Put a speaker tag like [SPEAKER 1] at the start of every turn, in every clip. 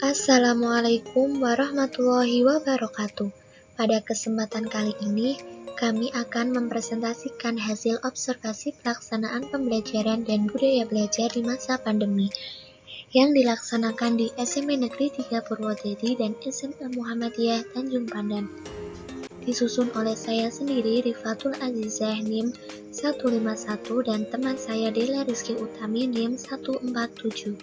[SPEAKER 1] Assalamualaikum warahmatullahi wabarakatuh. Pada kesempatan kali ini, kami akan mempresentasikan hasil observasi pelaksanaan pembelajaran dan budaya belajar di masa pandemi yang dilaksanakan di SMP Negeri 3 Purwodadi dan SMA Muhammadiyah Tanjung Pandan. Disusun oleh saya sendiri, Rifatul Azizah NIM 151 dan teman saya Dela Rizky Utami NIM 147.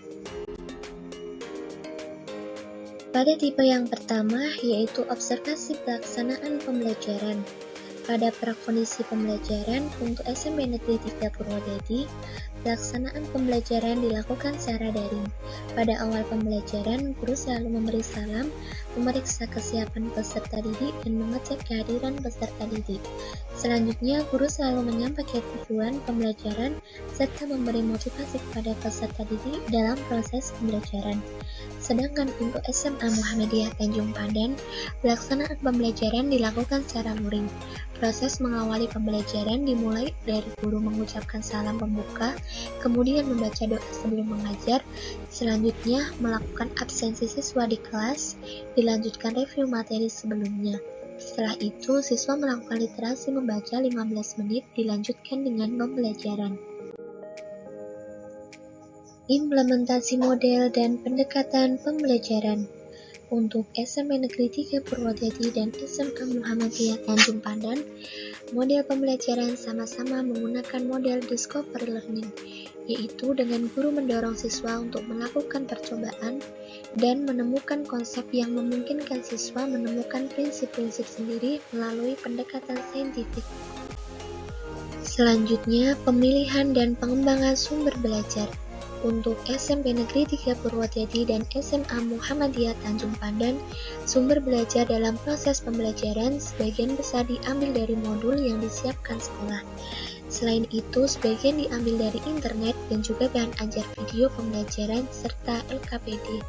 [SPEAKER 1] Pada tipe yang pertama, yaitu observasi pelaksanaan pembelajaran. Pada prakondisi pembelajaran untuk SMP Negeri 3 Purwodadi, pelaksanaan pembelajaran dilakukan secara daring. Pada awal pembelajaran, guru selalu memberi salam, memeriksa kesiapan peserta didik, dan mengecek kehadiran peserta didik. Selanjutnya, guru selalu menyampaikan tujuan pembelajaran serta memberi motivasi kepada peserta didik dalam proses pembelajaran. Sedangkan untuk SMA Muhammadiyah Tanjung Pandan, pelaksanaan pembelajaran dilakukan secara luring. Proses mengawali pembelajaran dimulai dari guru mengucapkan salam pembuka, kemudian membaca doa sebelum mengajar, selanjutnya melakukan absensi siswa di kelas, dilanjutkan review materi sebelumnya. Setelah itu, siswa melakukan literasi membaca 15 menit, dilanjutkan dengan pembelajaran. Implementasi model dan pendekatan pembelajaran. Untuk SMP Negeri 3 Purwodadi dan SMA Muhammadiyah Tanjung Pandan, model pembelajaran sama-sama menggunakan model discovery learning, yaitu dengan guru mendorong siswa untuk melakukan percobaan dan menemukan konsep yang memungkinkan siswa menemukan prinsip-prinsip sendiri melalui pendekatan saintifik. Selanjutnya, pemilihan dan pengembangan sumber belajar. Untuk SMP Negeri 3 Purwodadi dan SMA Muhammadiyah Tanjung Pandan, sumber belajar dalam proses pembelajaran sebagian besar diambil dari modul yang disiapkan sekolah. Selain itu, sebagian diambil dari internet dan juga bahan ajar video pembelajaran serta LKPD.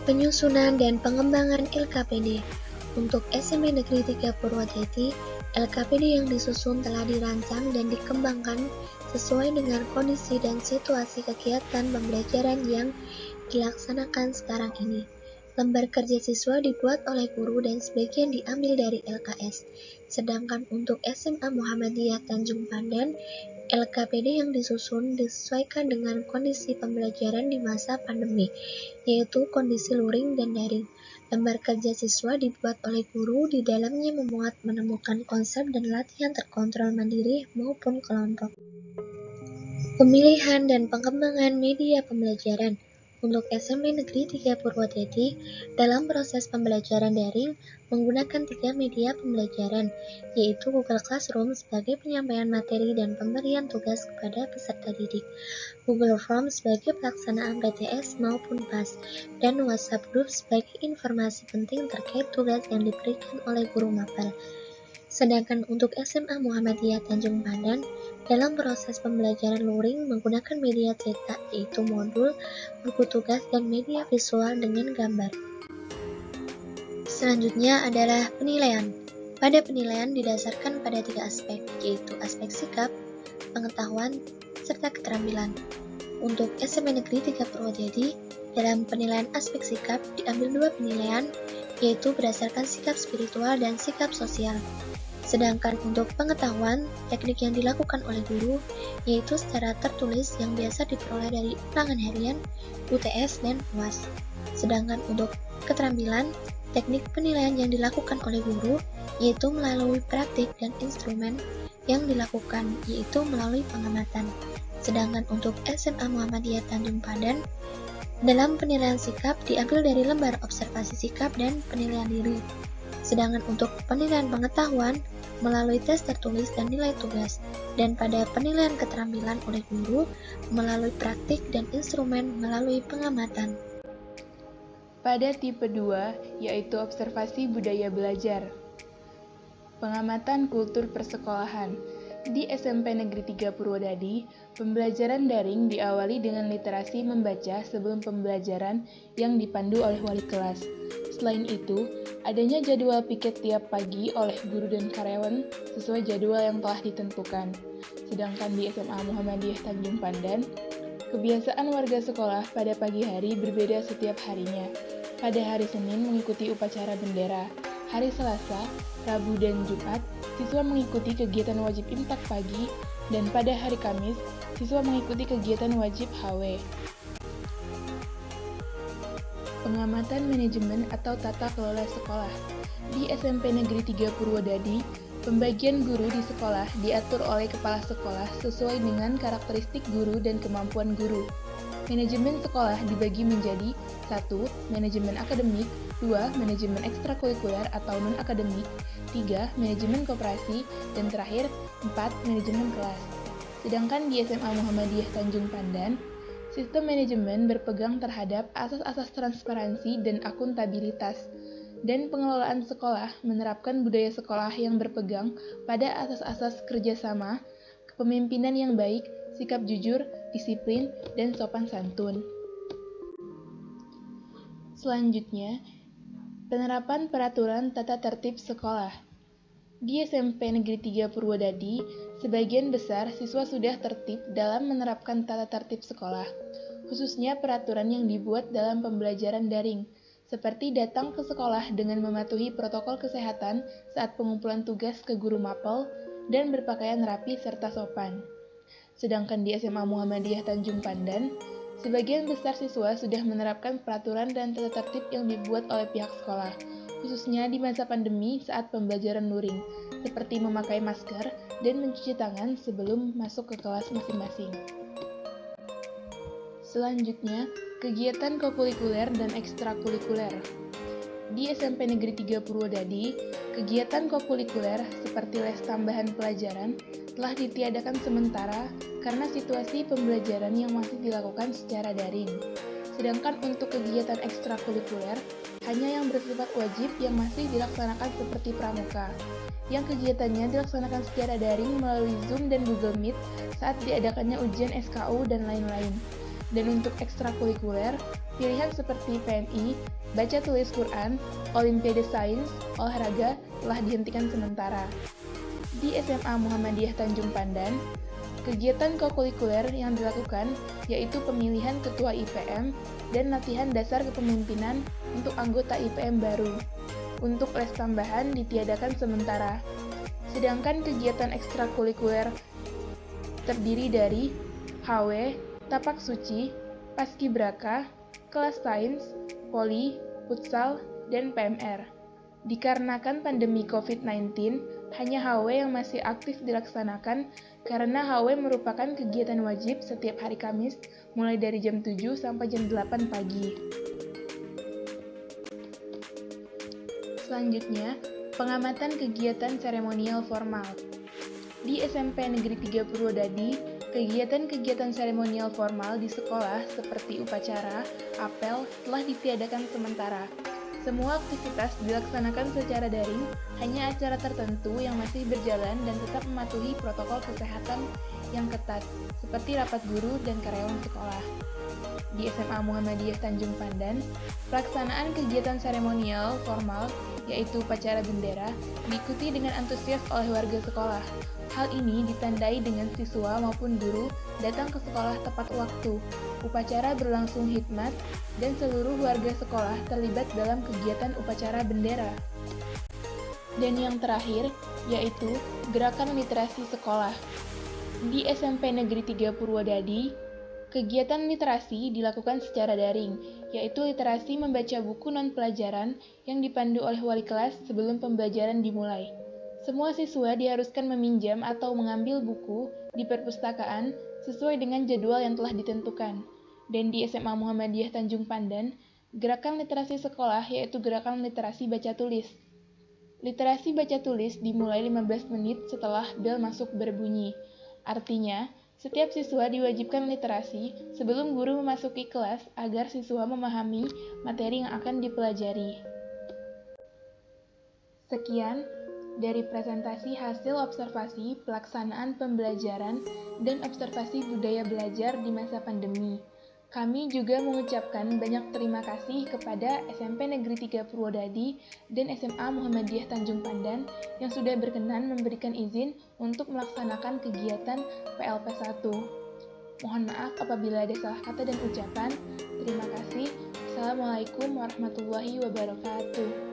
[SPEAKER 1] Penyusunan dan pengembangan LKPD. Untuk SMP Negeri 3 Purwodadi, LKPD yang disusun telah dirancang dan dikembangkan sesuai dengan kondisi dan situasi kegiatan pembelajaran yang dilaksanakan sekarang ini. Lembar kerja siswa dibuat oleh guru dan sebagian diambil dari LKS. Sedangkan untuk SMA Muhammadiyah Tanjung Pandan, LKPD yang disusun disesuaikan dengan kondisi pembelajaran di masa pandemi, yaitu kondisi luring dan daring. Lembar kerja siswa dibuat oleh guru, di dalamnya menemukan konsep dan latihan terkontrol mandiri maupun kelompok. Pemilihan dan pengembangan media pembelajaran. Untuk SMP Negeri 3 Purwodadi, dalam proses pembelajaran daring menggunakan 3 media pembelajaran, yaitu Google Classroom sebagai penyampaian materi dan pemberian tugas kepada peserta didik, Google Forms sebagai pelaksanaan PTS maupun PAS, dan WhatsApp Group sebagai informasi penting terkait tugas yang diberikan oleh guru mapel. Sedangkan untuk SMA Muhammadiyah Tanjung Pandan, dalam proses pembelajaran luring menggunakan media cetak, yaitu modul, buku tugas, dan media visual dengan gambar. Selanjutnya adalah penilaian. Pada penilaian didasarkan pada 3 aspek, yaitu aspek sikap, pengetahuan, serta keterampilan. Untuk SMP Negeri 3 Purwodadi, dalam penilaian aspek sikap diambil 2 penilaian, yaitu berdasarkan sikap spiritual dan sikap sosial. Sedangkan untuk pengetahuan, teknik yang dilakukan oleh guru, yaitu secara tertulis yang biasa diperoleh dari ulangan harian, UTS, dan UAS. Sedangkan untuk keterampilan, teknik penilaian yang dilakukan oleh guru, yaitu melalui praktik dan instrumen yang dilakukan, yaitu melalui pengamatan. Sedangkan untuk SMA Muhammadiyah Tanjung Pandan, dalam penilaian sikap diambil dari lembar observasi sikap dan penilaian diri. Sedangkan untuk penilaian pengetahuan melalui tes tertulis dan nilai tugas, dan pada penilaian keterampilan oleh guru melalui praktik dan instrumen melalui pengamatan.
[SPEAKER 2] Pada tipe 2, yaitu observasi budaya belajar. Pengamatan kultur persekolahan. Di SMP Negeri 3 Purwodadi, pembelajaran daring diawali dengan literasi membaca sebelum pembelajaran yang dipandu oleh wali kelas. Selain itu, adanya jadwal piket tiap pagi oleh guru dan karyawan sesuai jadwal yang telah ditentukan. Sedangkan di SMA Muhammadiyah Tanjung Pandan, Kebiasaan warga sekolah pada pagi hari berbeda setiap harinya. Pada hari Senin mengikuti upacara bendera, hari Selasa, Rabu, dan Jumat, siswa mengikuti kegiatan wajib imsak pagi, dan pada hari Kamis, siswa mengikuti kegiatan wajib HW. Pengamatan manajemen atau tata kelola sekolah. Di SMP Negeri 3 Purwodadi, pembagian guru di sekolah diatur oleh kepala sekolah sesuai dengan karakteristik guru dan kemampuan guru. Manajemen sekolah dibagi menjadi 1. Manajemen akademik, 2. Manajemen ekstrakurikuler atau non-akademik, 3. Manajemen koperasi, dan terakhir 4. Manajemen kelas. Sedangkan di SMA Muhammadiyah Tanjung Pandan, sistem manajemen berpegang terhadap asas-asas transparansi dan akuntabilitas, dan pengelolaan sekolah menerapkan budaya sekolah yang berpegang pada asas-asas kerjasama, kepemimpinan yang baik, sikap jujur, disiplin, dan sopan santun. Selanjutnya, penerapan peraturan tata tertib sekolah. Di SMP Negeri 3 Purwodadi, sebagian besar siswa sudah tertib dalam menerapkan tata tertib sekolah, khususnya peraturan yang dibuat dalam pembelajaran daring, seperti datang ke sekolah dengan mematuhi protokol kesehatan saat pengumpulan tugas ke guru mapel, dan berpakaian rapi serta sopan. Sedangkan di SMA Muhammadiyah Tanjung Pandan, sebagian besar siswa sudah menerapkan peraturan dan tata tertib yang dibuat oleh pihak sekolah, khususnya di masa pandemi saat pembelajaran luring, seperti memakai masker dan mencuci tangan sebelum masuk ke kelas masing-masing. Selanjutnya, kegiatan kokurikuler dan ekstrakurikuler. Di SMP Negeri 3 Purwodadi, kegiatan kokurikuler seperti les tambahan pelajaran telah ditiadakan sementara karena situasi pembelajaran yang masih dilakukan secara daring. Sedangkan untuk kegiatan ekstrakurikuler, hanya yang bersifat wajib yang masih dilaksanakan seperti pramuka, yang kegiatannya dilaksanakan secara daring melalui Zoom dan Google Meet saat diadakannya ujian SKU dan lain-lain. Dan untuk ekstrakurikuler, pilihan seperti PMI, baca tulis Quran, Olimpiade Sains, olahraga telah dihentikan sementara. Di SMA Muhammadiyah Tanjung Pandan, kegiatan kokurikuler yang dilakukan yaitu pemilihan ketua IPM dan latihan dasar kepemimpinan untuk anggota IPM baru. Untuk les tambahan ditiadakan sementara. Sedangkan kegiatan ekstrakurikuler terdiri dari HW, tapak suci, paskibraka, kelas sains, poli, futsal, dan PMR. Dikarenakan pandemi COVID-19, hanya HW yang masih aktif dilaksanakan karena HW merupakan kegiatan wajib setiap hari Kamis mulai dari jam 7 sampai jam 8 pagi. Selanjutnya, pengamatan kegiatan seremonial formal. Di SMP Negeri 3 Purwodadi, kegiatan-kegiatan seremonial formal di sekolah seperti upacara, apel telah ditiadakan sementara. Semua aktivitas dilaksanakan secara daring, hanya acara tertentu yang masih berjalan dan tetap mematuhi protokol kesehatan yang ketat, seperti rapat guru dan karyawan sekolah. Di SMA Muhammadiyah Tanjung Pandan, pelaksanaan kegiatan seremonial formal, yaitu upacara bendera, diikuti dengan antusias oleh warga sekolah. Hal ini ditandai dengan siswa maupun guru datang ke sekolah tepat waktu. Upacara berlangsung hikmat dan seluruh warga sekolah terlibat dalam kegiatan upacara bendera. Dan yang terakhir, yaitu gerakan literasi sekolah. Di SMP Negeri 3 Purwodadi, kegiatan literasi dilakukan secara daring, yaitu literasi membaca buku non-pelajaran yang dipandu oleh wali kelas sebelum pembelajaran dimulai. Semua siswa diharuskan meminjam atau mengambil buku di perpustakaan sesuai dengan jadwal yang telah ditentukan. Dan di SMA Muhammadiyah Tanjung Pandan, gerakan literasi sekolah yaitu gerakan literasi baca tulis. Literasi baca tulis dimulai 15 menit setelah bel masuk berbunyi. Artinya, setiap siswa diwajibkan literasi sebelum guru memasuki kelas agar siswa memahami materi yang akan dipelajari. Sekian dari presentasi hasil observasi pelaksanaan pembelajaran dan observasi budaya belajar di masa pandemi. Kami juga mengucapkan banyak terima kasih kepada SMP Negeri 3 Purwodadi dan SMA Muhammadiyah Tanjung Pandan yang sudah berkenan memberikan izin untuk melaksanakan kegiatan PLP 1. Mohon maaf apabila ada salah kata dan ucapan. Terima kasih. Assalamualaikum warahmatullahi wabarakatuh.